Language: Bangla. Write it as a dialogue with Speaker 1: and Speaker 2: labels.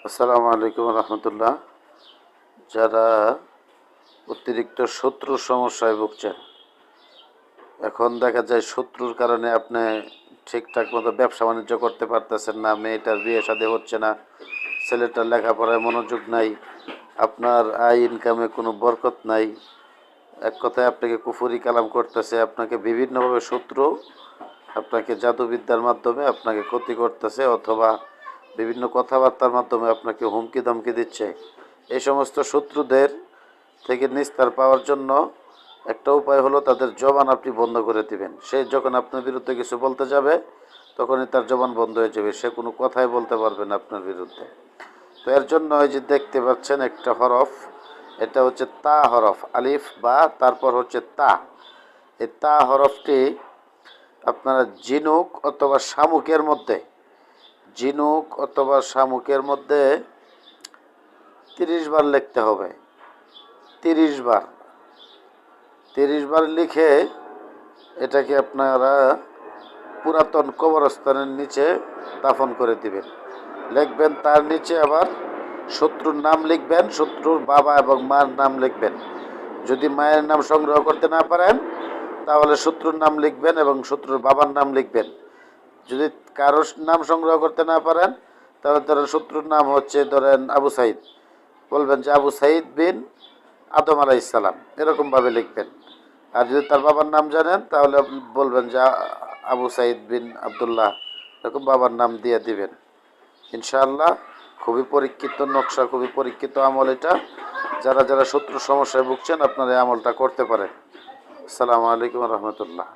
Speaker 1: আসসালামু আলাইকুম রহমতুল্লাহ। যারা অতিরিক্ত শত্রুর সমস্যায় ভুগছেন, এখন দেখা যায় শত্রুর কারণে আপনি ঠিকঠাক মতো ব্যবসা বাণিজ্য করতে পারতেছেন না, মেয়েটার বিয়ে শাদী হচ্ছে না, ছেলেটার লেখাপড়ায় মনোযোগ নাই, আপনার আয় ইনকামে কোনো বরকত নাই, এক কথায় আপনাকে কুফরি কালাম করতেছে, আপনাকে বিভিন্নভাবে শত্রু আপনাকে জাদুবিদ্যার মাধ্যমে আপনাকে ক্ষতি করতেছে, অথবা বিভিন্ন কথাবার্তার মাধ্যমে আপনাকে হুমকি ধমকি দিচ্ছে। এই সমস্ত শত্রুদের থেকে নিস্তার পাওয়ার জন্য একটা উপায় হলো তাদের জবান আপনি বন্ধ করে দিবেন। সে যখন আপনার বিরুদ্ধে কিছু বলতে যাবে তখনই তার জবান বন্ধ হয়ে যাবে, সে কোনো কথাই বলতে পারবে না আপনার বিরুদ্ধে। তো এর জন্য এই যে দেখতে পাচ্ছেন একটা হরফ, এটা হচ্ছে তা হরফ, আলিফ বা তারপর হচ্ছে তা। এই তা হরফটি আপনারা ঝিনুক অথবা শামুকের মধ্যে 30 বার লিখতে হবে। 30 বার লিখে এটাকে আপনারা পুরাতন কবরস্থানের নিচে দাফন করে দিবেন। লিখবেন, তার নিচে আবার শত্রুর নাম লিখবেন, শত্রুর বাবা এবং মার নাম লিখবেন। যদি মায়ের নাম সংগ্রহ করতে না পারেন তাহলে শত্রুর নাম লিখবেন এবং শত্রুর বাবার নাম লিখবেন। যদি কারোর নাম সংগ্রহ করতে না পারেন তাহলে ধরেন শত্রুর নাম হচ্ছে ধরেন আবু সাইদ, বলবেন যে আবু সাইদ বিন আদম আলাইসালাম, এরকমভাবে লিখবেন। আর যদি তার বাবার নাম জানেন তাহলে বলবেন যে আবু সাইদ বিন আবদুল্লাহ, এরকম বাবার নাম দিয়ে দিবেন। ইনশাআল্লাহ খুবই পরীক্ষিত নকশা, খুবই পরীক্ষিত আমল এটা। যারা যারা শত্রুর সমস্যায় ভুগছেন আপনারা এই আমলটা করতে পারেন। আসসালামু আলাইকুম রহমতুল্লাহ।